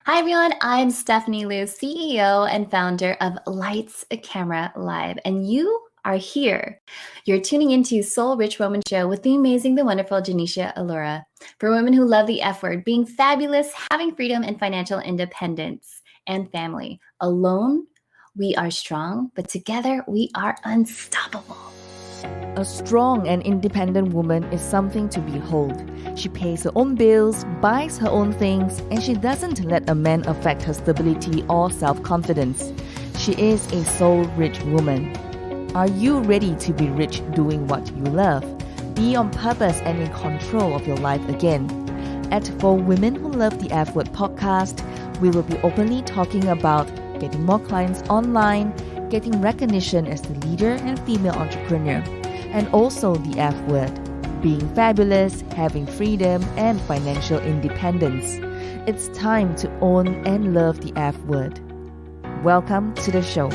Hi everyone, I'm Stephanie Liu, CEO and founder of Lights Camera Live, and you are here. You're tuning into Soul Rich Woman Show with the amazing, the wonderful Janisha Alora. For women who love the F word, being fabulous, having freedom and financial independence, and family. Alone, we are strong, but together we are unstoppable. A strong and independent woman is something to behold. She pays her own bills, buys her own things, and she doesn't let a man affect her stability or self-confidence. She is a soul-rich woman. Are you ready to be rich doing what you love? Be on purpose and in control of your life again. At For Women Who Love the F Word podcast, we will be openly talking about getting more clients online, getting recognition as the leader and female entrepreneur, and also the F word, being fabulous, having freedom, and financial independence. It's time to own and love the F word. Welcome to the show.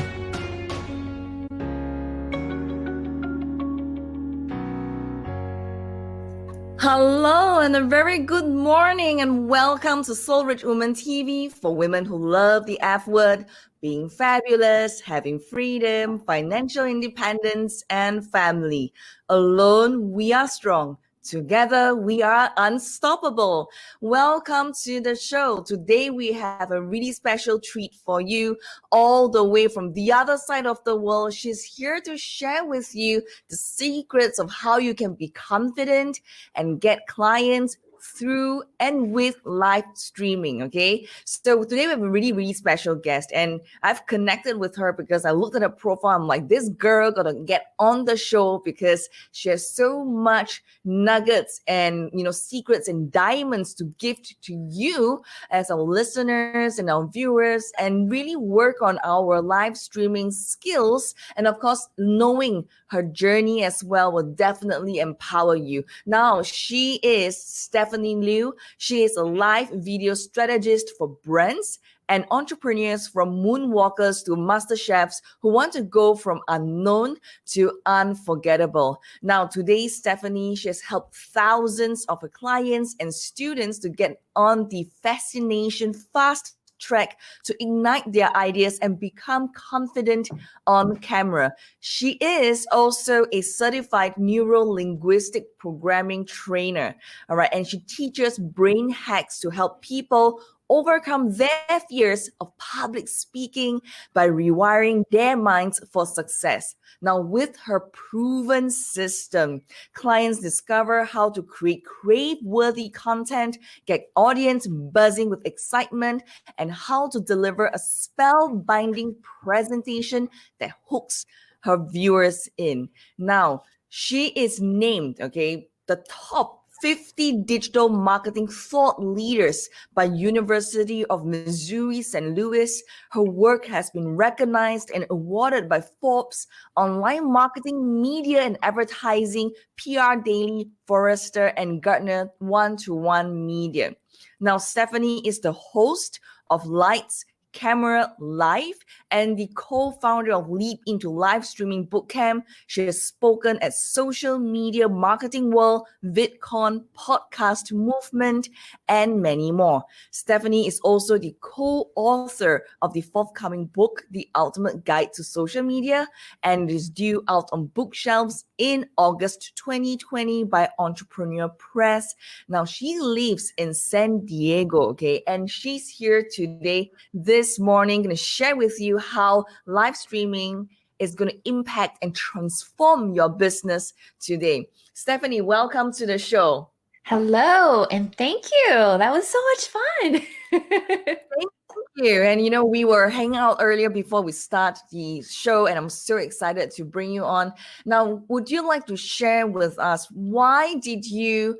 Hello and a very good morning and welcome to Soul Rich Woman TV for women who love the F word, being fabulous, having freedom, financial independence, and family. Alone, we are strong. Together, we are unstoppable. Welcome to the show. Today, we have a really special treat for you, all the way from the other side of the world. She's here to share with you the secrets of how you can be confident and get clients through and with live streaming. Okay, so today we have a really special guest, and I've connected with her because I looked at her profile. I'm like, this girl gotta get on the show because she has so much nuggets and secrets and diamonds to gift to you as our listeners and our viewers, and really work on our live streaming skills. And of course, knowing her journey as well will definitely empower you. Now, she is Stephanie Liu. She is a live video strategist for brands and entrepreneurs, from moonwalkers to master chefs who want to go from unknown to unforgettable. Now, today, Stephanie, she has helped thousands of her clients and students to get on the fascination fast track to ignite their ideas and become confident on camera. She is also a certified neuro-linguistic programming trainer. All right, and she teaches brain hacks to help people overcome their fears of public speaking by rewiring their minds for success. Now, with her proven system, clients discover how to create crave-worthy content, get audience buzzing with excitement, and how to deliver a spellbinding presentation that hooks her viewers in. Now, she is named, the top 50 digital marketing thought leaders by University of Missouri St. Louis. Her work has been recognized and awarded by Forbes, Online Marketing, Media and Advertising, PR Daily, Forrester, and Gartner One-to-One Media. Now, Stephanie is the host of Lights Camera Live and the co-founder of Leap into Live Streaming Bootcamp. She has spoken at Social Media Marketing World, VidCon, Podcast Movement, and many more. Stephanie is also the co-author of the forthcoming book, The Ultimate Guide to Social Media, and it is due out on bookshelves in August 2020 by Entrepreneur Press. Now, she lives in San Diego, and she's here today this morning going to share with you how live streaming is going to impact and transform your business today. Stephanie, welcome to the show. Hello, and thank you. That was so much fun. Thank you. And we were hanging out earlier before we start the show, and I'm so excited to bring you on. Now, would you like to share with us, why did you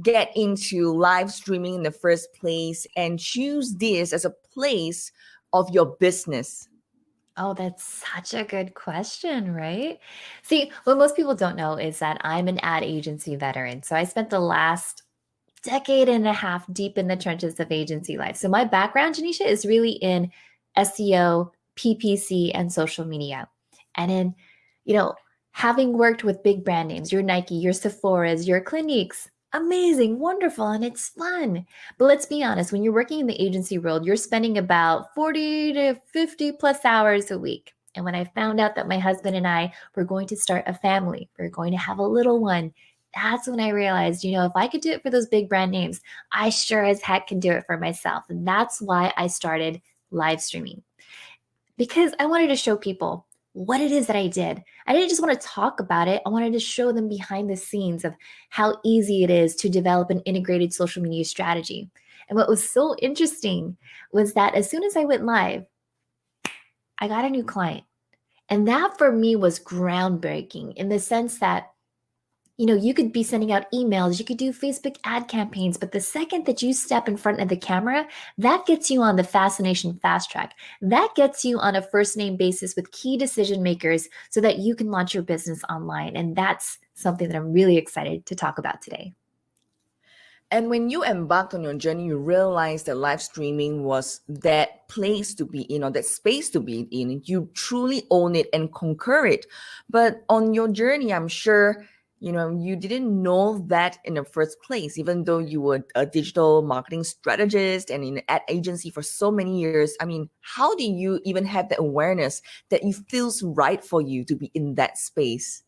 get into live streaming in the first place and choose this as a place of your business? Oh, that's such a good question, right? See, what most people don't know is that I'm an ad agency veteran. So I spent the last decade and a half deep in the trenches of agency life. So my background, Janisha, is really in SEO, PPC, and social media. And in, having worked with big brand names, your Nike, your Sephora's, your Cliniques, Amazing, wonderful, and it's fun. But let's be honest, when you're working in the agency world, you're spending about 40 to 50 plus hours a week. And when I found out that my husband and I were going to start a family, we're going to have a little one, that's when I realized, if I could do it for those big brand names, I sure as heck can do it for myself. And that's why I started live streaming, because I wanted to show people what it is that I did. I didn't just want to talk about it. I wanted to show them behind the scenes of how easy it is to develop an integrated social media strategy. And what was so interesting was that as soon as I went live, I got a new client. And that for me was groundbreaking in the sense that you could be sending out emails, you could do Facebook ad campaigns, but the second that you step in front of the camera, that gets you on the Fascination Fast Track. That gets you on a first name basis with key decision makers so that you can launch your business online. And that's something that I'm really excited to talk about today. And when you embarked on your journey, you realized that live streaming was that place to be in, or that space to be in. You truly own it and conquer it. But on your journey, I'm sure, you didn't know that in the first place, even though you were a digital marketing strategist and in an ad agency for so many years. I mean, how do you even have the awareness that it feels right for you to be in that space?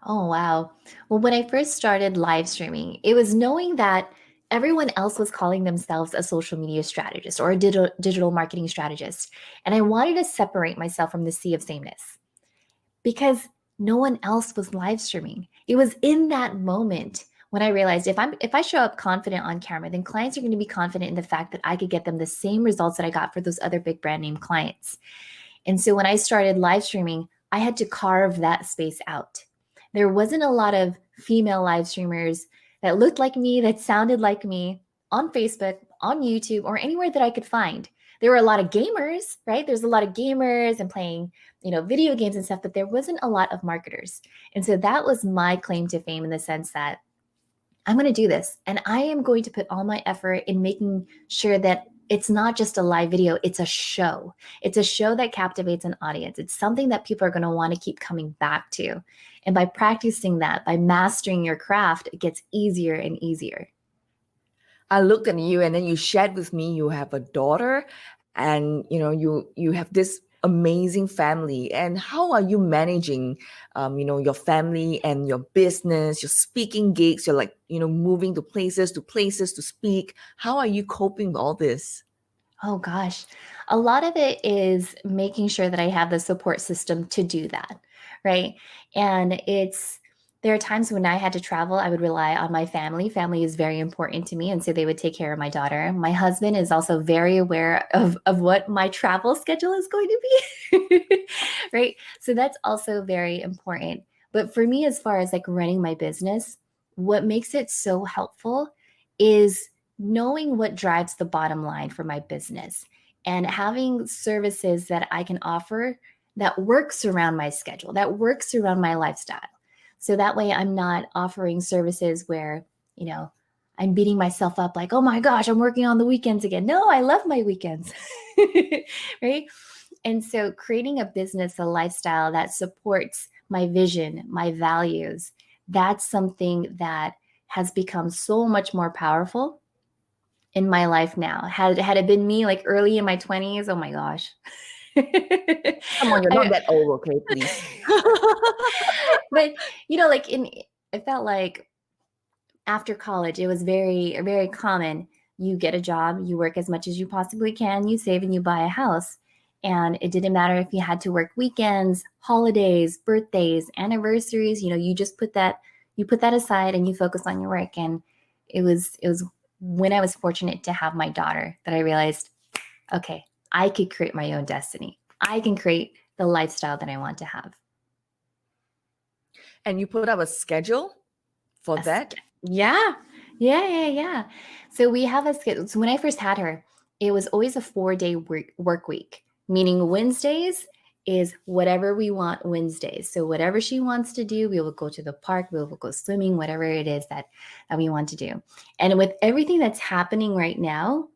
Oh, wow. Well, when I first started live streaming, it was knowing that everyone else was calling themselves a social media strategist or a digital marketing strategist. And I wanted to separate myself from the sea of sameness because no one else was live streaming. It was in that moment when I realized if I show up confident on camera, then clients are going to be confident in the fact that I could get them the same results that I got for those other big brand name clients. And so when I started live streaming, I had to carve that space out. There wasn't a lot of female live streamers that looked like me, that sounded like me on Facebook, on YouTube, or anywhere that I could find. There were a lot of gamers, right? There's a lot of gamers and playing, video games and stuff, but there wasn't a lot of marketers. And so that was my claim to fame in the sense that I'm going to do this and I am going to put all my effort in making sure that it's not just a live video, it's a show. It's a show that captivates an audience. It's something that people are going to want to keep coming back to. And by practicing that, by mastering your craft, it gets easier and easier. I looked at you and then you shared with me you have a daughter and you have this amazing family. And how are you managing your family and your business, your speaking gigs? You're like, moving to places to speak. How are you coping with all this? Oh gosh. A lot of it is making sure that I have the support system to do that, right? And there are times when I had to travel, I would rely on my family. Family is very important to me, and so they would take care of my daughter. My husband is also very aware of what my travel schedule is going to be, right? So that's also very important. But for me, as far as like running my business, what makes it so helpful is knowing what drives the bottom line for my business and having services that I can offer that works around my schedule, that works around my lifestyle. So that way I'm not offering services where, I'm beating myself up like, oh my gosh, I'm working on the weekends again. No, I love my weekends. Right? And so creating a business, a lifestyle that supports my vision, my values, that's something that has become so much more powerful in my life now. Had it been me like early in my 20s, oh my gosh. Come on, you're not I, that old, okay, please. but like I felt like after college, it was very, very common. You get a job, you work as much as you possibly can, you save and you buy a house. And it didn't matter if you had to work weekends, holidays, birthdays, anniversaries, you put that aside and you focus on your work. And it was when I was fortunate to have my daughter that I realized, okay, I could create my own destiny. I can create the lifestyle that I want to have. And you put up a schedule for that? Yeah. So we have a schedule. So when I first had her, it was always a 4-day work week, meaning Wednesdays is whatever we want Wednesdays. So whatever she wants to do, we will go to the park, we will go swimming, whatever it is that we want to do. And with everything that's happening right now,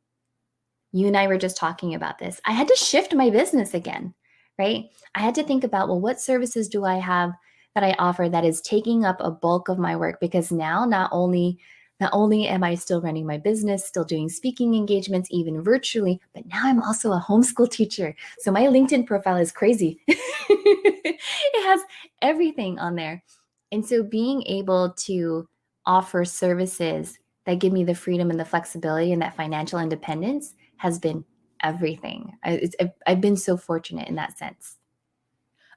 you and I were just talking about this. I had to shift my business again, right? I had to think about, well, what services do I have that I offer that is taking up a bulk of my work? Because now not only Not only am I still running my business, still doing speaking engagements, even virtually, but now I'm also a homeschool teacher. So my LinkedIn profile is crazy. It has everything on there. And so being able to offer services that give me the freedom and the flexibility and that financial independence has been everything. I've been so fortunate in that sense.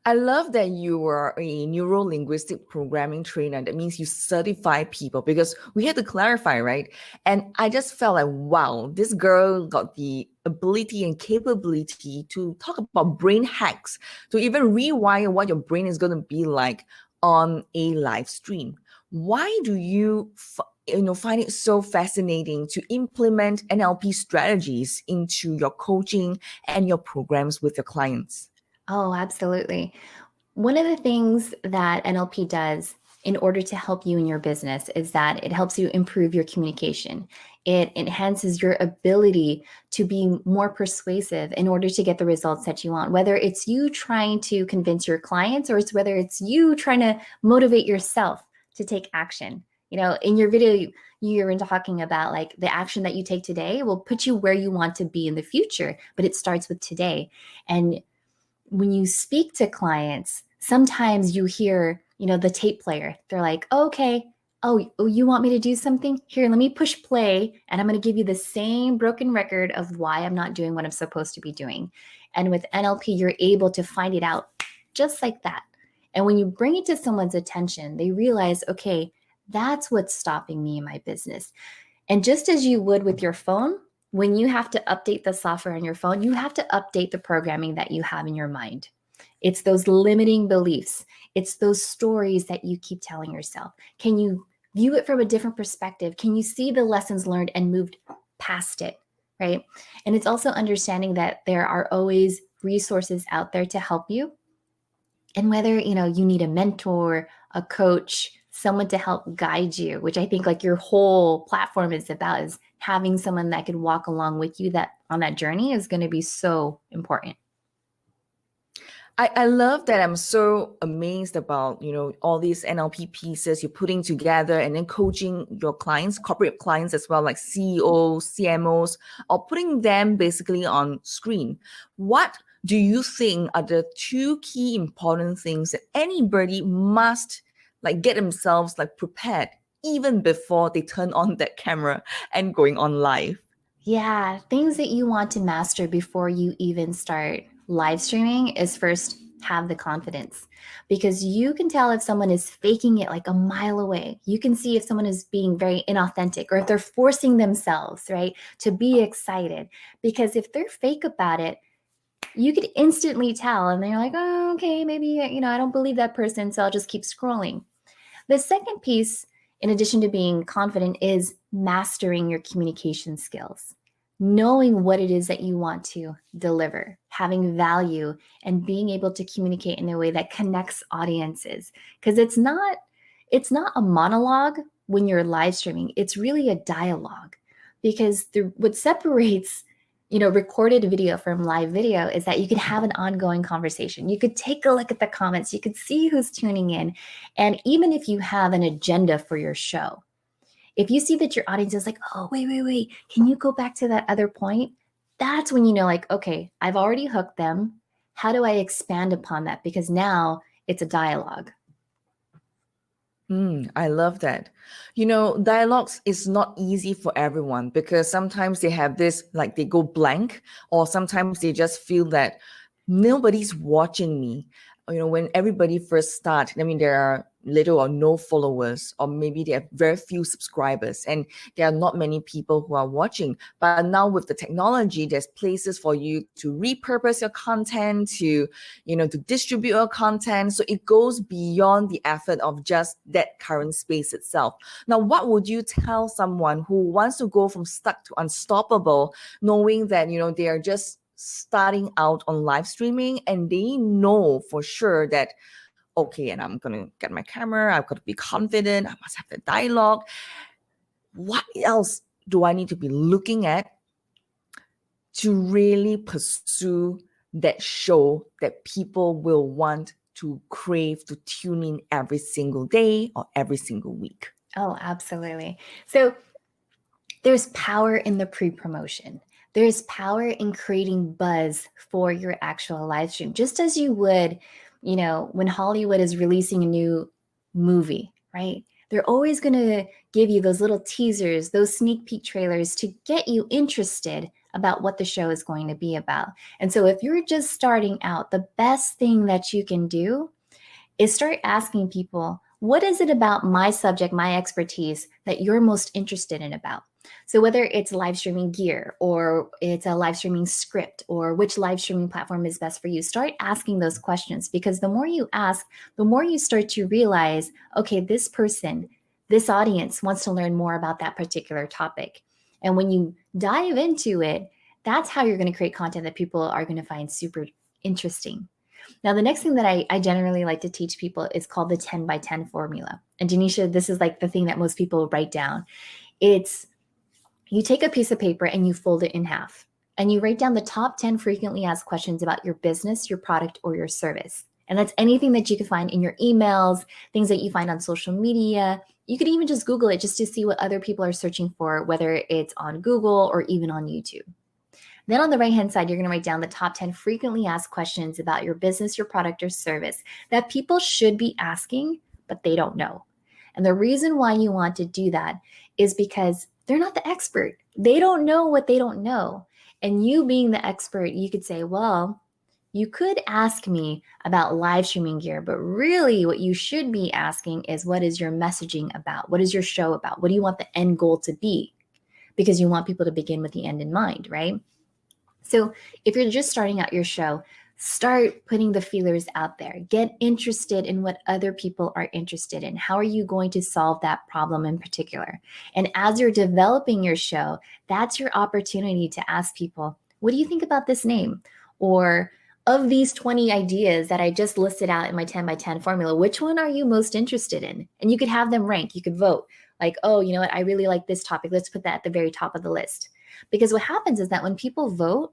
I love that you are a neuro-linguistic programming trainer. That means you certify people because we had to clarify, right? And I just felt like, wow, this girl got the ability and capability to talk about brain hacks, to even rewire what your brain is going to be like on a live stream. Why do you find it so fascinating to implement NLP strategies into your coaching and your programs with your clients? Oh, absolutely. One of the things that NLP does in order to help you in your business is that it helps you improve your communication. It enhances your ability to be more persuasive in order to get the results that you want, whether it's you trying to convince your clients or it's whether it's you trying to motivate yourself to take action. You know, in your video, you're talking about like the action that you take today will put you where you want to be in the future, but it starts with today. And when you speak to clients, sometimes you hear, the tape player. They're like, oh, okay, oh, you want me to do something? Here, let me push play, and I'm going to give you the same broken record of why I'm not doing what I'm supposed to be doing. And with NLP, you're able to find it out just like that. And when you bring it to someone's attention, they realize, okay, that's what's stopping me in my business. And just as you would with your phone, when you have to update the software on your phone, you have to update the programming that you have in your mind. It's those limiting beliefs, it's those stories that you keep telling yourself. Can you view it from a different perspective? Can you see the lessons learned and moved past it? Right. And it's also understanding that there are always resources out there to help you. And whether, you need a mentor, a coach, someone to help guide you, which I think like your whole platform is about, is having someone that can walk along with you that on that journey is going to be so important. I love that. I'm so amazed about, all these NLP pieces you're putting together and then coaching your clients, corporate clients as well, like CEOs, CMOs, or putting them basically on screen. What do you think are the two key important things that anybody must like get themselves like prepared even before they turn on that camera and going on live? Yeah, things that you want to master before you even start live streaming is first have the confidence, because you can tell if someone is faking it like a mile away. You can see if someone is being very inauthentic or if they're forcing themselves, right, to be excited. Because if they're fake about it, you could instantly tell and they're like, oh, okay, maybe, I don't believe that person, so I'll just keep scrolling. The second piece, in addition to being confident, is mastering your communication skills, knowing what it is that you want to deliver, having value, and being able to communicate in a way that connects audiences. Because it's not a monologue when you're live streaming. It's really a dialogue. Because what separates recorded video from live video is that you can have an ongoing conversation. You could take a look at the comments. You could see who's tuning in. And even if you have an agenda for your show, if you see that your audience is like, oh, wait, can you go back to that other point? That's when you know, like, okay, I've already hooked them. How do I expand upon that? Because now it's a dialogue. I love that. Dialogues is not easy for everyone because sometimes they have this, like they go blank, or sometimes they just feel that nobody's watching me. When everybody first start, there are little or no followers, or maybe they have very few subscribers, and there are not many people who are watching. But now with the technology, there's places for you to repurpose your content, to distribute your content. So it goes beyond the effort of just that current space itself. Now, what would you tell someone who wants to go from stuck to unstoppable, knowing that, they are just starting out on live streaming and they know for sure that, okay, and I'm going to get my camera, I've got to be confident, I must have the dialogue. What else do I need to be looking at to really pursue that show that people will want to crave to tune in every single day or every single week? Oh, absolutely. So there's power in the pre-promotion. There's power in creating buzz for your actual live stream, just as you would, when Hollywood is releasing a new movie, right? They're always going to give you those little teasers, those sneak peek trailers to get you interested about what the show is going to be about. And so if you're just starting out, the best thing that you can do is start asking people, what is it about my subject, my expertise that you're most interested in about? So whether it's live streaming gear or it's a live streaming script or which live streaming platform is best for you, start asking those questions, because the more you ask, the more you start to realize, okay, this person, this audience wants to learn more about that particular topic. And when you dive into it, that's how you're going to create content that people are going to find super interesting. Now, the next thing that I generally like to teach people is called the 10 by 10 formula. And Janisha, this is like the thing that most people write down. It's you take a piece of paper and you fold it in half, and you write down the top 10 frequently asked questions about your business, your product, or your service. And that's anything that you can find in your emails, things that you find on social media. You could even just Google it just to see what other people are searching for, whether it's on Google or even on YouTube. Then on the right-hand side, you're going to write down the top 10 frequently asked questions about your business, your product, or service that people should be asking, but they don't know. And the reason why you want to do that is because they're not the expert. They don't know what they don't know. And you being the expert, you could say, well, you could ask me about live streaming gear, but really what you should be asking is, what is your messaging about? What is your show about? What do you want the end goal to be? Because you want people to begin with the end in mind, right? So if you're just starting out your show, start putting the feelers out there. Get interested in what other people are interested in. How are you going to solve that problem in particular? And as you're developing your show, that's your opportunity to ask people, what do you think about this name? Or of these 20 ideas that I just listed out in my 10 by 10 formula, which one are you most interested in? And you could have them rank. You could vote like, oh, you know what? I really like this topic. Let's put that at the very top of the list. Because what happens is that when people vote,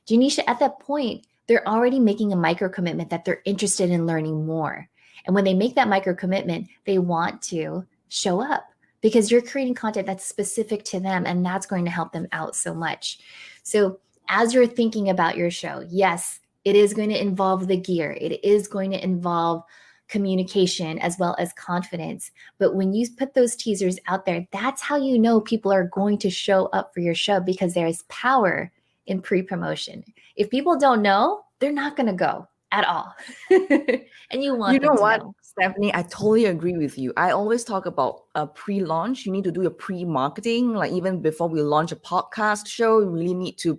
Janisha, at that point, they're already making a micro commitment that they're interested in learning more. And when they make that micro commitment, they want to show up because you're creating content that's specific to them, and that's going to help them out so much. So as you're thinking about your show, yes, it is going to involve the gear. It is going to involve communication as well as confidence. But when you put those teasers out there, that's how you know people are going to show up for your show, because there is power in pre-promotion. If people don't know, they're not going to go at all. And you You want know them to what, know. Stephanie? I totally agree with you. I always talk about a pre-launch. You need to do a pre-marketing. Like even before we launch a podcast show, you really need to,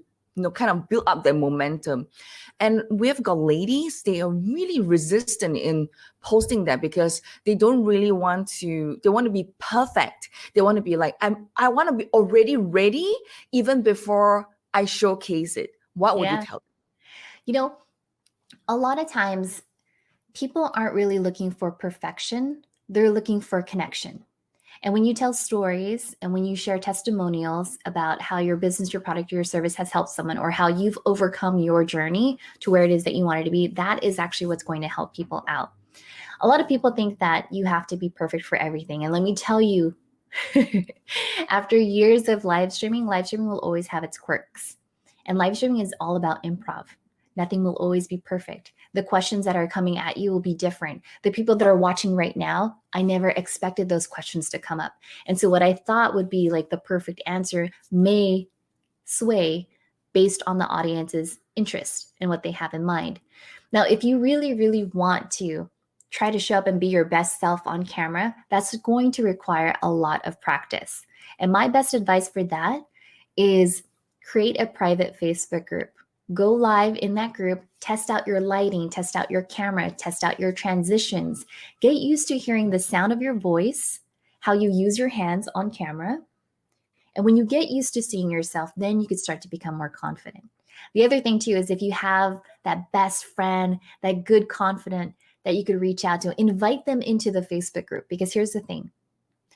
kind of build up that momentum. And we've got ladies, they are really resistant in posting that because they don't really want to, they want to be perfect. They want to be like, I want to be already ready even before I showcase it. What would you Yeah. tell them? You know, a lot of times people aren't really looking for perfection, they're looking for connection. And when you tell stories and when you share testimonials about how your business, your product, your service has helped someone, or how you've overcome your journey to where it is that you wanted to be, that is actually what's going to help people out. A lot of people think that you have to be perfect for everything. And let me tell you, after years of live streaming will always have its quirks. And live streaming is all about improv. Nothing will always be perfect. The questions that are coming at you will be different. The people that are watching right now, I never expected those questions to come up. And so, what I thought would be like the perfect answer may sway based on the audience's interest and what they have in mind. Now, if you really, really want to try to show up and be your best self on camera, that's going to require a lot of practice. And my best advice for that is create a private Facebook group. Go live in that group, test out your lighting, test out your camera, test out your transitions. Get used to hearing the sound of your voice, how you use your hands on camera. And when you get used to seeing yourself, then you could start to become more confident. The other thing, too, is if you have that best friend, that good confidant that you could reach out to, invite them into the Facebook group. Because here's the thing,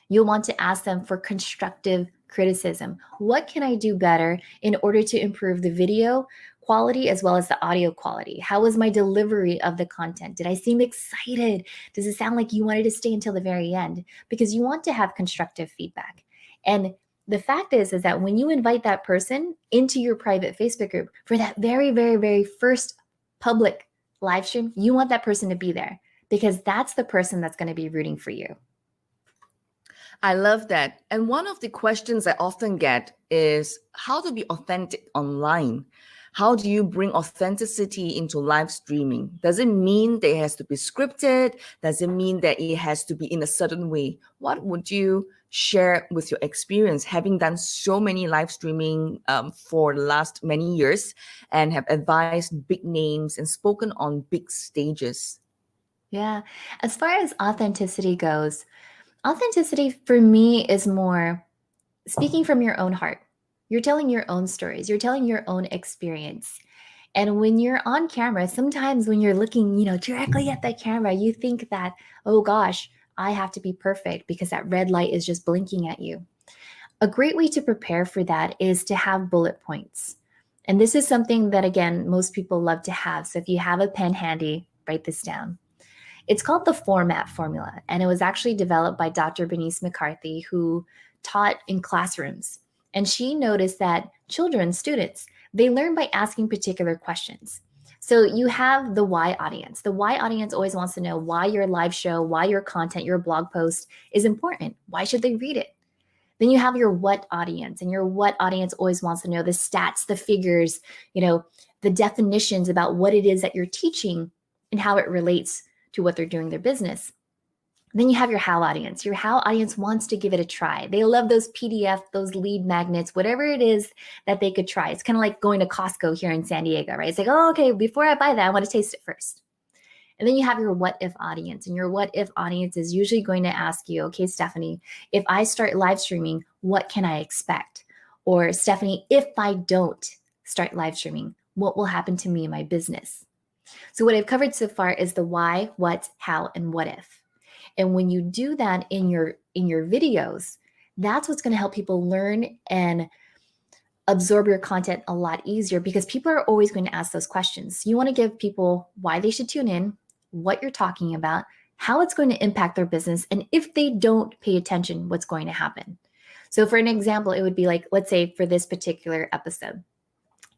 you'll want to ask them for constructive criticism. What can I do better in order to improve the video quality as well as the audio quality. How was my delivery of the content? Did I seem excited? Does it sound like you wanted to stay until the very end? Because you want to have constructive feedback. And the fact is that when you invite that person into your private Facebook group for that very, very, very first public live stream, you want that person to be there because that's the person that's going to be rooting for you. I love that. And one of the questions I often get is how to be authentic online. How do you bring authenticity into live streaming? Does it mean that it has to be scripted? Does it mean that it has to be in a certain way? What would you share with your experience, having done so many live streaming for the last many years and have advised big names and spoken on big stages? Yeah. As far as authenticity goes, authenticity for me is more speaking from your own heart. You're telling your own stories, you're telling your own experience. And when you're on camera, sometimes when you're looking, directly at the camera, you think that, oh gosh, I have to be perfect because that red light is just blinking at you. A great way to prepare for that is to have bullet points. And this is something that, again, most people love to have. So if you have a pen handy, write this down. It's called the format formula, and it was actually developed by Dr. Bernice McCarthy, who taught in classrooms. And she noticed that children, students, they learn by asking particular questions. So you have the why audience. The why audience always wants to know why your live show, why your content, your blog post is important. Why should they read it? Then you have your what audience, and your what audience always wants to know the stats, the figures, the definitions about what it is that you're teaching and how it relates to what they're doing their business. Then you have your how audience. Your how audience wants to give it a try. They love those PDF, those lead magnets, whatever it is that they could try. It's kind of like going to Costco here in San Diego, right? It's like, oh, okay, before I buy that, I want to taste it first. And then you have your what if audience. And your what if audience is usually going to ask you, okay, Stephanie, if I start live streaming, what can I expect? Or Stephanie, if I don't start live streaming, what will happen to me and my business? So what I've covered so far is the why, what, how, and what if. And when you do that in your videos, that's what's going to help people learn and absorb your content a lot easier because people are always going to ask those questions. You want to give people why they should tune in, what you're talking about, how it's going to impact their business, and if they don't pay attention, what's going to happen. So for an example, it would be like, let's say for this particular episode,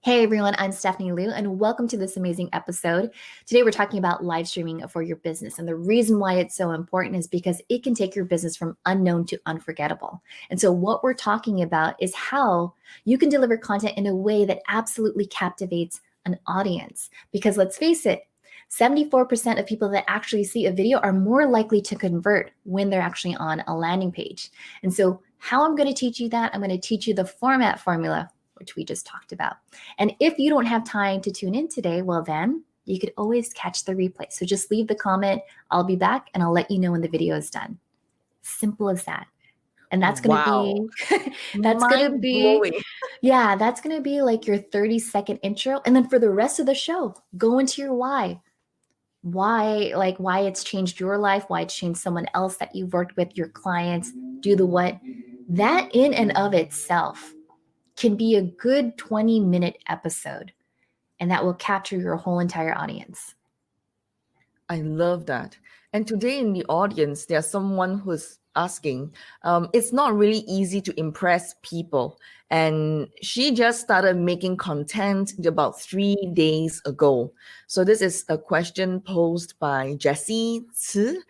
hey everyone, I'm Stephanie Liu, and welcome to this amazing episode. Today we're talking about live streaming for your business. And the reason why it's so important is because it can take your business from unknown to unforgettable. And so what we're talking about is how you can deliver content in a way that absolutely captivates an audience. Because let's face it, 74% of people that actually see a video are more likely to convert when they're actually on a landing page. And so how I'm going to teach you that, I'm going to teach you the format formula, which we just talked about. And if you don't have time to tune in today, well then you could always catch the replay. So just leave the comment, I'll be back and I'll let you know when the video is done. Simple as that. And that's going to be, that's going to be, yeah, that's going to be like your 30-second intro. And then for the rest of the show, go into your why it's changed your life, why it's changed someone else that you've worked with, your clients, do the what. That in and of itself can be a good 20-minute episode, and that will capture your whole entire audience. I love that. And today in the audience, there's someone who's asking, it's not really easy to impress people. And she just started making content about 3 days ago. So this is a question posed by Jessie Tzu.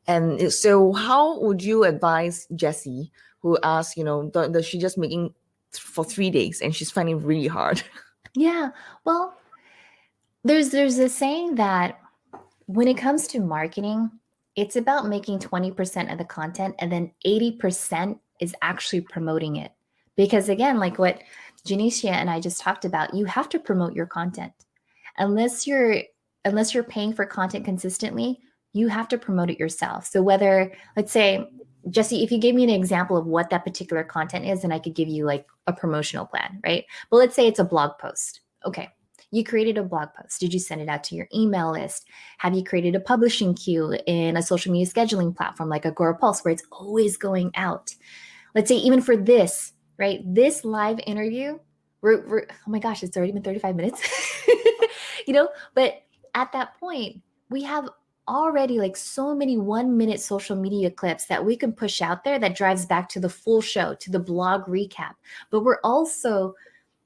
And so how would you advise Jessie, who asked, does she just making for 3 days and she's finding it really hard? Yeah, well, there's a saying that when it comes to marketing, it's about making 20% of the content and then 80% is actually promoting it. Because again, like what Janicia and I just talked about, you have to promote your content. Unless you're paying for content consistently, you have to promote it yourself. So whether, let's say, Jesse, if you gave me an example of what that particular content is, then I could give you like a promotional plan, right? But let's say it's a blog post. Okay. You created a blog post. Did you send it out to your email list? Have you created a publishing queue in a social media scheduling platform like Agorapulse where it's always going out? Let's say even for this, right? This live interview, Oh my gosh, it's already been 35 minutes. But at that point, we have already like so many 1 minute social media clips that we can push out there that drives back to the full show, to the blog recap. But we're also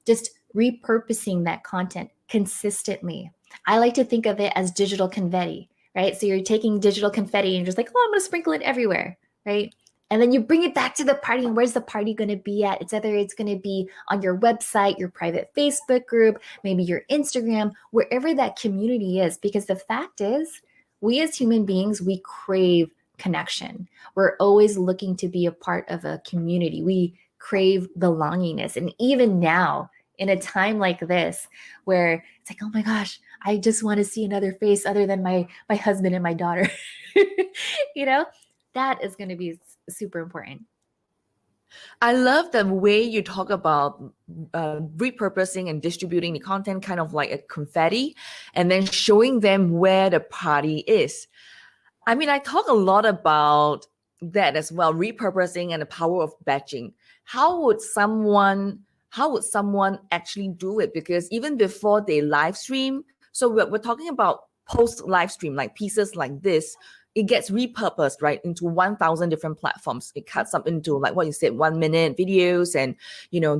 just repurposing that content consistently. I like to think of it as digital confetti, right? So you're taking digital confetti and just like, oh, I'm going to sprinkle it everywhere, right? And then you bring it back to the party. And where's the party going to be at? It's going to be on your website, your private Facebook group, maybe your Instagram, wherever that community is. Because the fact is, we as human beings, we crave connection. We're always looking to be a part of a community. We crave belongingness. And even now, in a time like this, where it's like, oh my gosh, I just want to see another face other than my husband and my daughter. you know, that is going to be super important. I love the way you talk about repurposing and distributing the content kind of like a confetti and then showing them where the party is. I mean, I talk a lot about that as well, repurposing and the power of batching. How would someone actually do it? Because even before they live stream, so we're talking about post live stream, like pieces like this, it gets repurposed, right, into 1,000 different platforms. It cuts up into, like what you said, 1 minute videos and,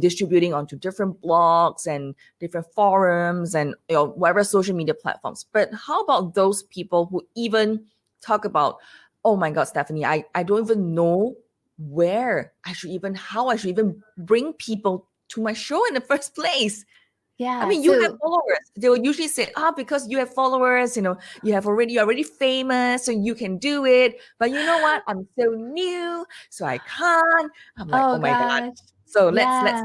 distributing onto different blogs and different forums and, whatever social media platforms. But how about those people who even talk about, oh my God, Stephanie, I don't even know how I should even bring people to my show in the first place. Yeah. I mean, you have followers. They will usually say, because you have followers, you're already famous, so you can do it. But you know what? I'm so new, so I can't. I'm like, oh my God. So yeah.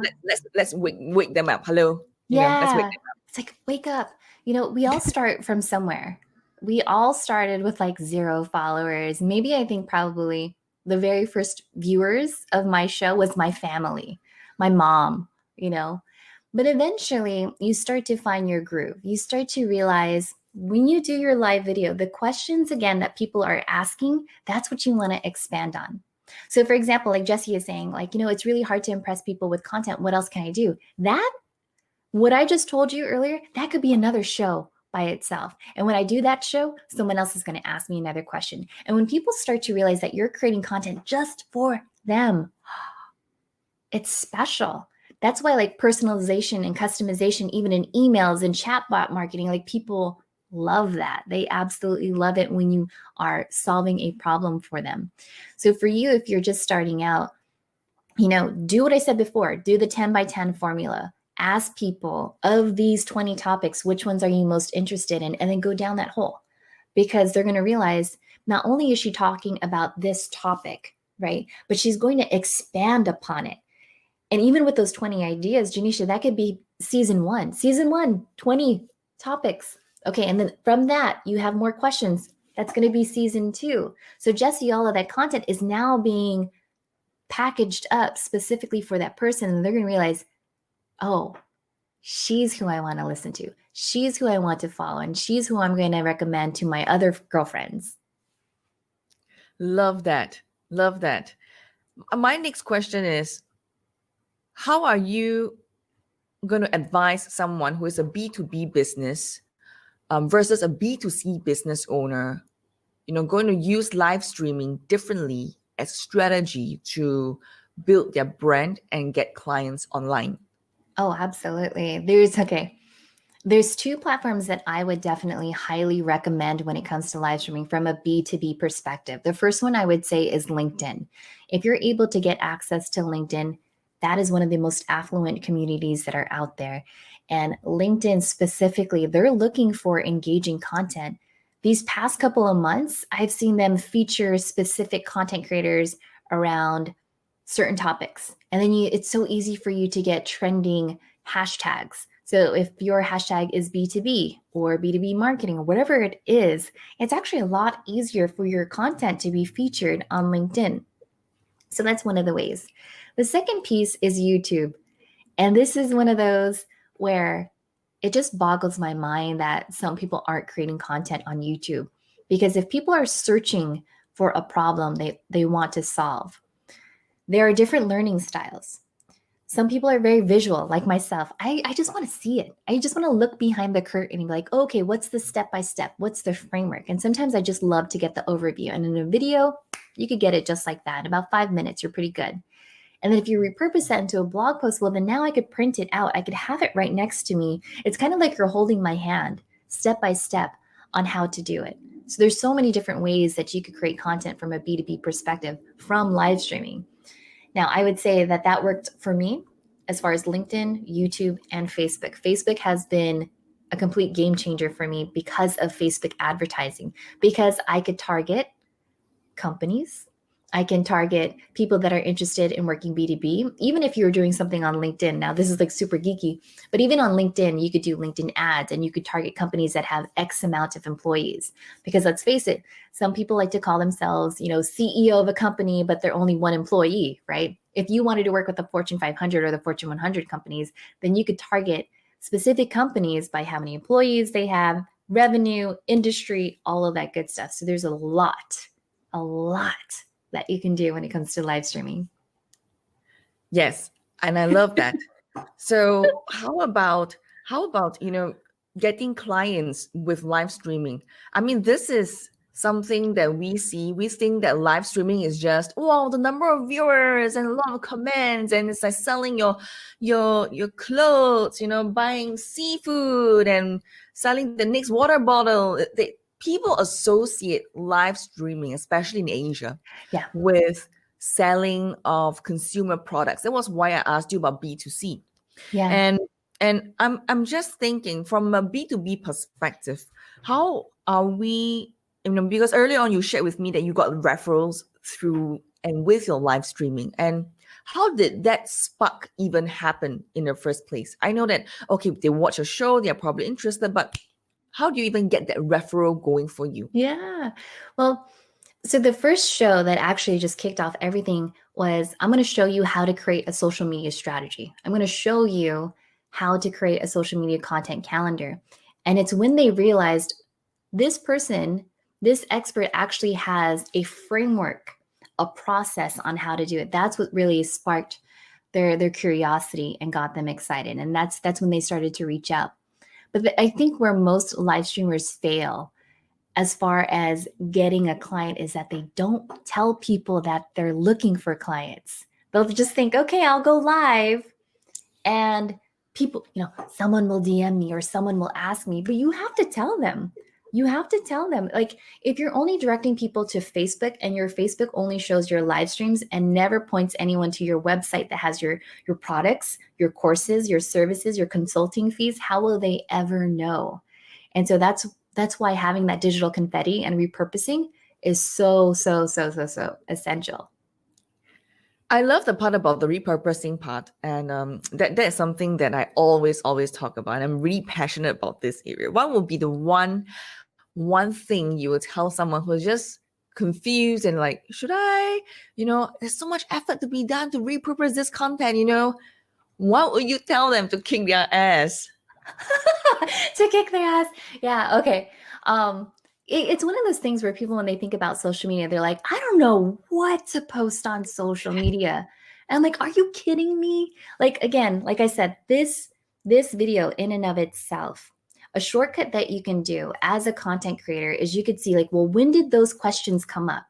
let's wake them up. Hello. Let's wake them up. It's like, wake up. We all start from somewhere. We all started with like 0 followers. Maybe I think probably the very first viewers of my show was my family, my mom. But eventually you start to find your groove. You start to realize when you do your live video, the questions again that people are asking, that's what you want to expand on. So for example, like Jessie is saying, like, it's really hard to impress people with content. What else can I do? What I just told you earlier, that could be another show by itself. And when I do that show, someone else is going to ask me another question. And when people start to realize that you're creating content just for them, it's special. That's why like personalization and customization, even in emails and chatbot marketing, like people love that. They absolutely love it when you are solving a problem for them. So for you, if you're just starting out, do what I said before, do the 10 by 10 formula. Ask people of these 20 topics, which ones are you most interested in? And then go down that hole, because they're going to realize not only is she talking about this topic, right? But she's going to expand upon it. And even with those 20 ideas, Janisha, that could be season 1. Season 1, 20 topics. Okay, and then from that, you have more questions. That's going to be season 2. So Jessie, all of that content is now being packaged up specifically for that person. And they're going to realize, oh, she's who I want to listen to. She's who I want to follow. And she's who I'm going to recommend to my other girlfriends. Love that. Love that. My next question is, how are you going to advise someone who is a B2B business versus a B2C business owner, going to use live streaming differently as strategy to build their brand and get clients online? Oh, absolutely. There's 2 platforms that I would definitely highly recommend when it comes to live streaming from a B2B perspective. The first one I would say is LinkedIn. If you're able to get access to LinkedIn, that is one of the most affluent communities that are out there. And LinkedIn specifically, they're looking for engaging content. These past couple of months, I've seen them feature specific content creators around certain topics. And then it's so easy for you to get trending hashtags. So if your hashtag is B2B or B2B marketing or whatever it is, it's actually a lot easier for your content to be featured on LinkedIn. So that's one of the ways. The second piece is YouTube. And this is one of those where it just boggles my mind that some people aren't creating content on YouTube. Because if people are searching for a problem they want to solve, there are different learning styles. Some people are very visual, like myself. I just want to see it. I just want to look behind the curtain and be like, okay, what's the step by step? What's the framework? And sometimes I just love to get the overview. And in a video, you could get it just like that. In about 5 minutes, you're pretty good. And then if you repurpose that into a blog post, well, then now I could print it out. I could have it right next to me. It's kind of like you're holding my hand step by step on how to do it. So there's so many different ways that you could create content from a B2B perspective from live streaming. Now, I would say that that worked for me as far as LinkedIn, YouTube, and Facebook. Facebook has been a complete game changer for me because of Facebook advertising, because I could target companies. I can target people that are interested in working B2B, even if you're doing something on LinkedIn. Now, this is like super geeky, but even on LinkedIn, you could do LinkedIn ads and you could target companies that have X amount of employees. Because let's face it, some people like to call themselves, CEO of a company, but they're only one employee, right? If you wanted to work with the Fortune 500 or the Fortune 100 companies, then you could target specific companies by how many employees they have, revenue, industry, all of that good stuff. So there's a lot that you can do when it comes to live streaming. Yes, and I love that. So how about getting clients with live streaming? I mean, this is something that we see. We think that live streaming is just, wow, the number of viewers and a lot of comments, and it's like selling your clothes, buying seafood and selling the next water bottle. People associate live streaming, especially in Asia, Yeah. with selling of consumer products. That was why I asked you about B2C. Yeah. And I'm just thinking from a B2B perspective, how are we, because earlier on you shared with me that you got referrals through and with your live streaming. And how did that spark even happen in the first place? I know that, okay, they watch a show, they're probably interested, but how do you even get that referral going for you? Yeah. Well, so the first show that actually just kicked off everything was I'm going to show you how to create a social media strategy. I'm going to show you how to create a social media content calendar. And it's when they realized this person, this expert actually has a framework, a process on how to do it. That's what really sparked their curiosity and got them excited. And that's when they started to reach out. But I think where most live streamers fail as far as getting a client is that they don't tell people that they're looking for clients. They'll just think, okay, I'll go live and people, someone will DM me or someone will ask me, but you have to tell them. You have to tell them. Like if you're only directing people to Facebook and your Facebook only shows your live streams and never points anyone to your website that has your products, your courses, your services, your consulting fees, how will they ever know? And so that's why having that digital confetti and repurposing is so essential. I love the part about the repurposing part, and that's something that I always talk about. And I'm really passionate about this area. What would be the one thing you would tell someone who's just confused and like, should I? There's so much effort to be done to repurpose this content. What would you tell them to kick their ass? To kick their ass. Yeah. Okay. It's one of those things where people, when they think about social media, they're like, I don't know what to post on social media. And I'm like, are you kidding me? Like, again, like I said, this video in and of itself, a shortcut that you can do as a content creator is you could see like, well, when did those questions come up?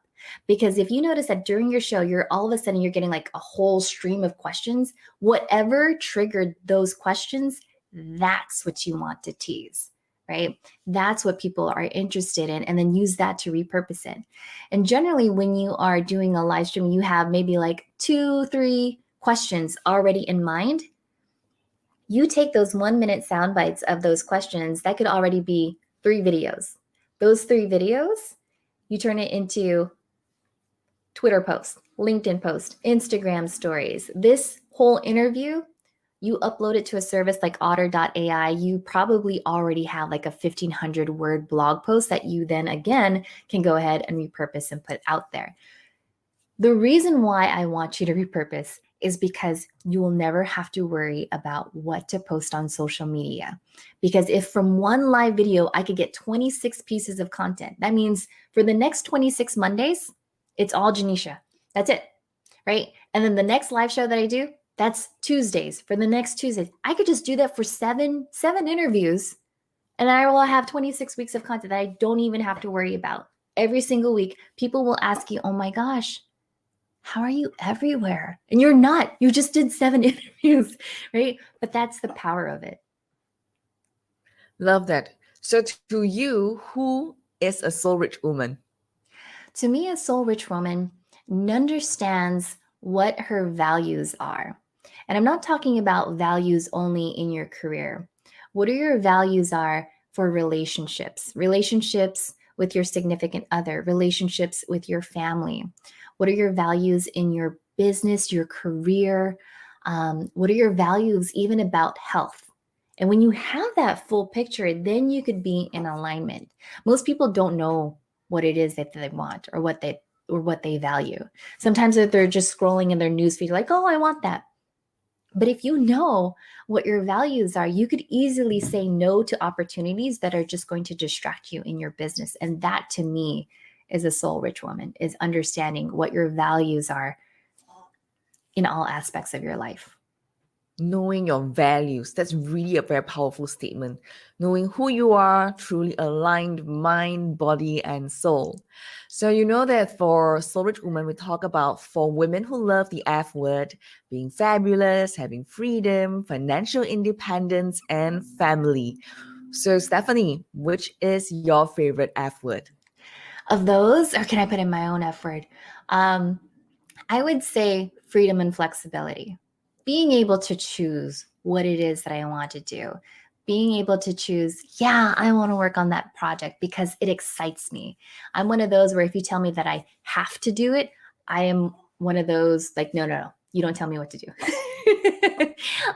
Because if you notice that during your show, you're all of a sudden you're getting like a whole stream of questions, whatever triggered those questions, that's what you want to tease, right? That's what people are interested in, and then use that to repurpose it. And generally, when you are doing a live stream, you have maybe like 2-3 questions already in mind. You take those 1-minute sound bites of those questions, that could already be 3 videos. Those 3 videos, you turn it into Twitter posts, LinkedIn posts, Instagram stories. This whole interview, you upload it to a service like otter.ai, you probably already have like a 1,500 word blog post that you then again can go ahead and repurpose and put out there. The reason why I want you to repurpose is because you will never have to worry about what to post on social media. Because if from one live video, I could get 26 pieces of content, that means for the next 26 Mondays, it's all Janisha. That's it, right? And then the next live show that I do, That's Tuesdays. For the next Tuesdays, I could just do that for seven interviews, and I will have 26 weeks of content that I don't even have to worry about. Every single week, people will ask you, oh my gosh, how are you everywhere? And you're not. You just did 7 interviews, right? But that's the power of it. Love that. So to you, who is a soul rich woman? To me, a soul rich woman understands what her values are. And I'm not talking about values only in your career. What are your values are for relationships? Relationships with your significant other, relationships with your family. What are your values in your business, your career? What are your values even about health? And when you have that full picture, then you could be in alignment. Most people don't know what it is that they want or what they value. Sometimes if they're just scrolling in their newsfeed, like, oh, I want that. But if you know what your values are, you could easily say no to opportunities that are just going to distract you in your business. And that to me is a soul rich woman, is understanding what your values are in all aspects of your life. Knowing your values, that's really a very powerful statement. Knowing who you are, truly aligned mind, body, and soul. So you know that for Soul Rich Woman, we talk about for women who love the F word, being fabulous, having freedom, financial independence, and family. So Stephanie, which is your favorite F word? Of those, or can I put in my own F word? I would say freedom and flexibility. Being able to choose what it is that I want to do. Being able to choose, yeah, I want to work on that project because it excites me. I'm one of those where if you tell me that I have to do it, I am one of those like, no, you don't tell me what to do.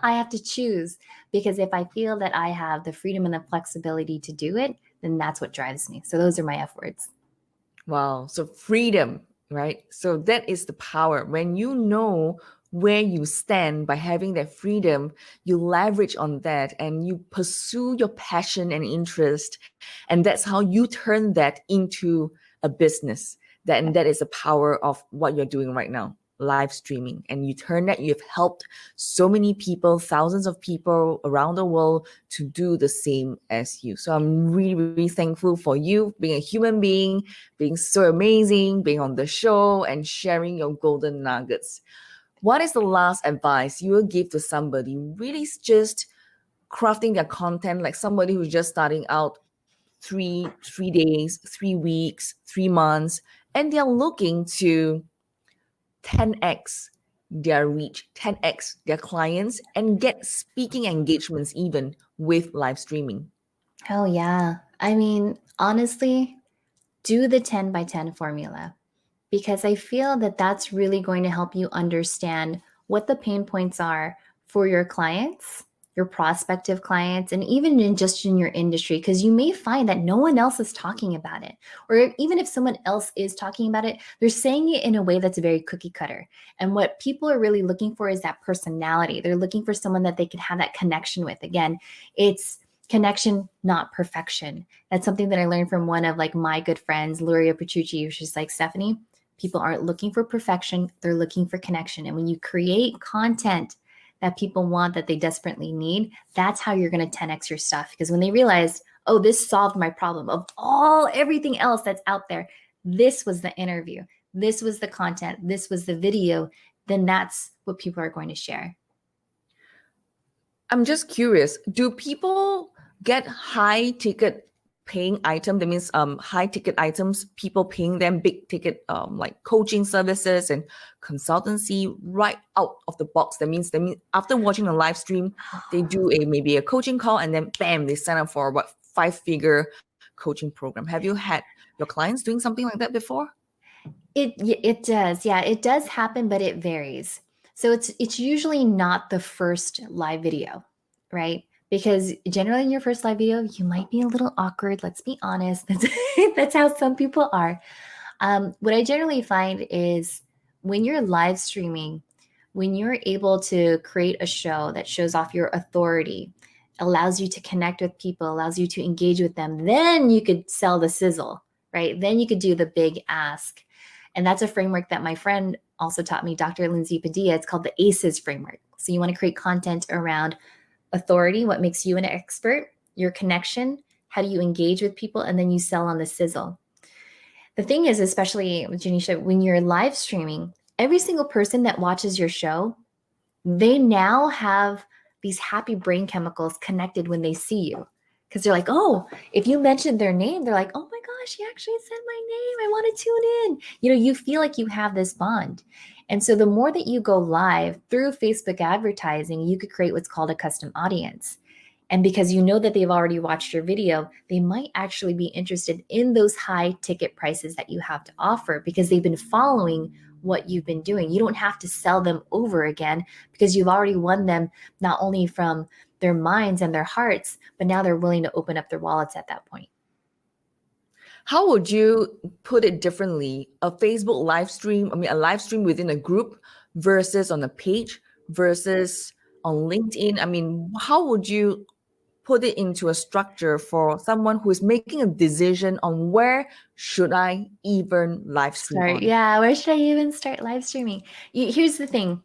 I have to choose because if I feel that I have the freedom and the flexibility to do it, then that's what drives me. So those are my F words. Wow. So freedom, right? So that is the power. When you know where you stand by having that freedom, you leverage on that and you pursue your passion and interest. And that's how you turn that into a business. And that is the power of what you're doing right now, live streaming. And you turn that, you've helped so many people, thousands of people around the world to do the same as you. So I'm really, really thankful for you being a human being, being so amazing, being on the show and sharing your golden nuggets. What is the last advice you will give to somebody really just crafting their content, like somebody who's just starting out, three days, 3 weeks, 3 months, and they're looking to 10x their reach, 10x their clients, and get speaking engagements even with live streaming? Oh, yeah. I mean, honestly, do the 10 by 10 formula because I feel that that's really going to help you understand what the pain points are for your clients, your prospective clients, and even in just in your industry, because you may find that no one else is talking about it. Or even if someone else is talking about it, they're saying it in a way that's very cookie cutter. And what people are really looking for is that personality. They're looking for someone that they can have that connection with. Again, it's connection, not perfection. That's something that I learned from one of like my good friends, Luria Petrucci. She's like, Stephanie, people aren't looking for perfection, they're looking for connection. And when you create content that people want, that they desperately need, that's how you're going to 10x your stuff. Because when they realize, oh, this solved my problem of everything else that's out there, this was the interview, this was the content, this was the video, then that's what people are going to share. I'm just curious, do people get high ticket paying item? That means high ticket items, people paying them big ticket like coaching services and consultancy right out of the box. That means after watching a live stream, they do maybe a coaching call and then bam, they sign up for what 5-figure coaching program. Have you had your clients doing something like that before? It does. Yeah, it does happen, but it varies. So it's usually not the first live video, right? Because generally in your first live video, you might be a little awkward. Let's be honest. That's how some people are. What I generally find is when you're live streaming, when you're able to create a show that shows off your authority, allows you to connect with people, allows you to engage with them, then you could sell the sizzle, right? Then you could do the big ask. And that's a framework that my friend also taught me, Dr. Lindsay Padilla. It's called the ACEs framework. So you want to create content around authority, what makes you an expert, your connection, how do you engage with people, and then you sell on the sizzle. The thing is, especially with Janisha, when you're live streaming, every single person that watches your show, they now have these happy brain chemicals connected when they see you. Because they're like, oh, if you mention their name, they're like, oh my gosh, he actually said my name. I want to tune in. You feel like you have this bond. And so the more that you go live through Facebook advertising, you could create what's called a custom audience. And because you know that they've already watched your video, they might actually be interested in those high ticket prices that you have to offer because they've been following what you've been doing. You don't have to sell them over again because you've already won them not only from their minds and their hearts, but now they're willing to open up their wallets at that point. How would you put it differently? A Facebook live stream, a live stream within a group versus on a page versus on LinkedIn? How would you put it into a structure for someone who is making a decision on where should I even live stream on? Yeah, where should I even start live streaming? Here's the thing.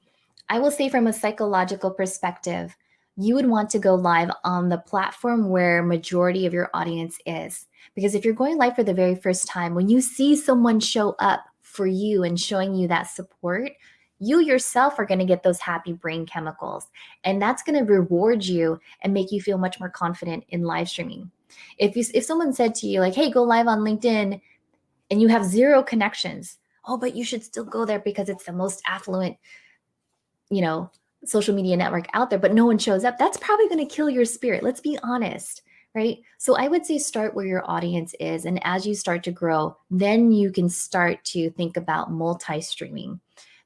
I will say from a psychological perspective, you would want to go live on the platform where majority of your audience is. Because if you're going live for the very first time, when you see someone show up for you and showing you that support, you yourself are going to get those happy brain chemicals. And that's going to reward you and make you feel much more confident in live streaming. If someone said to you like, hey, go live on LinkedIn and you have zero connections, oh, but you should still go there because it's the most affluent, social media network out there, but no one shows up, that's probably going to kill your spirit. Let's be honest, right? So I would say start where your audience is. And as you start to grow, then you can start to think about multi-streaming.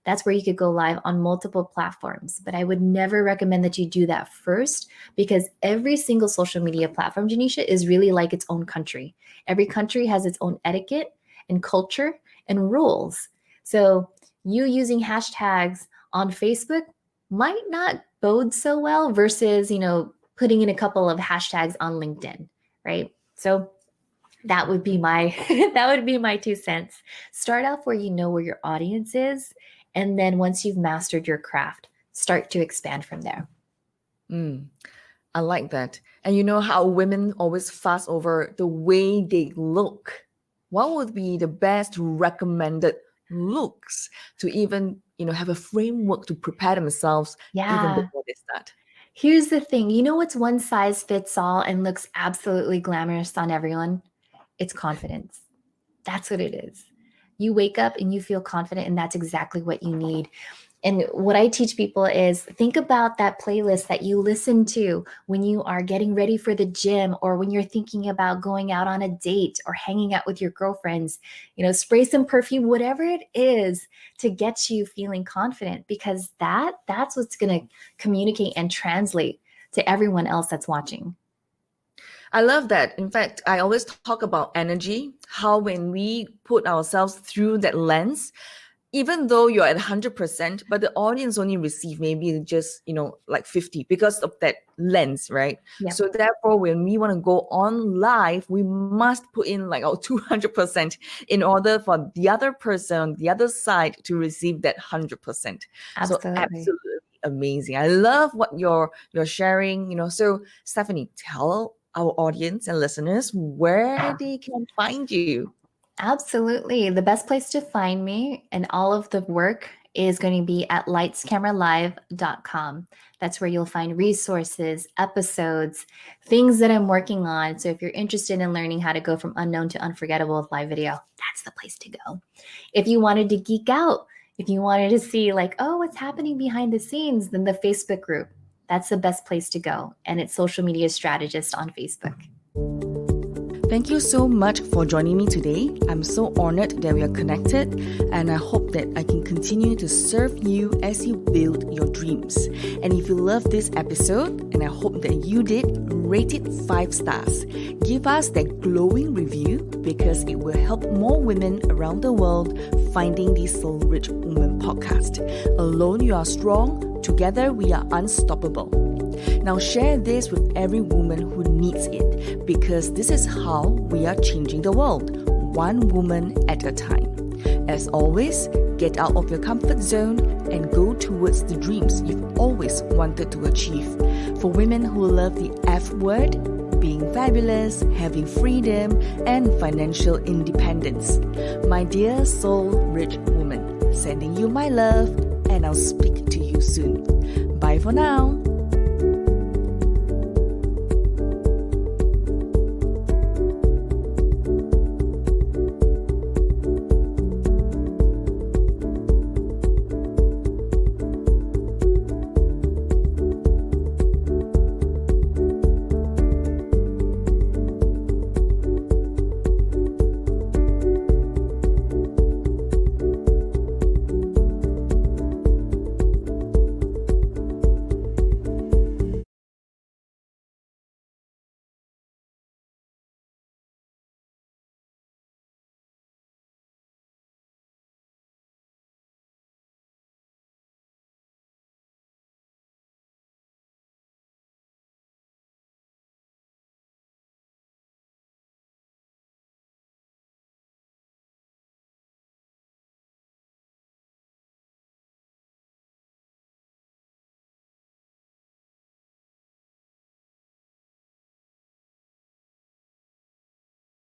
That's where you could go live on multiple platforms. But I would never recommend that you do that first because every single social media platform, Janisha, is really like its own country. Every country has its own etiquette and culture and rules. So you using hashtags on Facebook might not bode so well versus, putting in a couple of hashtags on LinkedIn, right? So that would be my 2 cents. Start off where you know where your audience is. And then once you've mastered your craft, start to expand from there. I like that. And you know how women always fuss over the way they look. What would be the best recommended looks to even, have a framework to prepare themselves even before they start? Here's the thing. You know what's one size fits all and looks absolutely glamorous on everyone? It's confidence. That's what it is. You wake up and you feel confident, and that's exactly what you need. And what I teach people is think about that playlist that you listen to when you are getting ready for the gym or when you're thinking about going out on a date or hanging out with your girlfriends. Spray some perfume, whatever it is to get you feeling confident, because that's what's going to communicate and translate to everyone else that's watching. I love that. In fact, I always talk about energy, how when we put ourselves through that lens, even though you're at 100%, but the audience only receive maybe just, like 50 because of that lens, right? Yep. So therefore, when we want to go on live, we must put in like our 200% in order for the other person on the other side to receive that 100%. Absolutely. So absolutely amazing. I love what you're sharing, So Stephanie, tell our audience and listeners where they can find you. Absolutely. The best place to find me and all of the work is going to be at lightscameralive.com. That's where you'll find resources, episodes, things that I'm working on. So if you're interested in learning how to go from unknown to unforgettable with live video, that's the place to go. If you wanted to geek out, if you wanted to see like, oh, what's happening behind the scenes, then the Facebook group, that's the best place to go. And it's Social Media Strategist on Facebook. Thank you so much for joining me today. I'm so honored that we are connected, and I hope that I can continue to serve you as you build your dreams. And if you love this episode, and I hope that you did, rate it 5 stars. Give us that glowing review because it will help more women around the world finding the Soul Rich Woman podcast. Alone you are strong, together we are unstoppable. Now share this with every woman who needs it, because this is how we are changing the world, one woman at a time. As always, get out of your comfort zone and go towards the dreams you've always wanted to achieve. For women who love the F word, being fabulous, having freedom, and financial independence. My dear soul-rich woman, sending you my love, and I'll speak to you soon. Bye for now.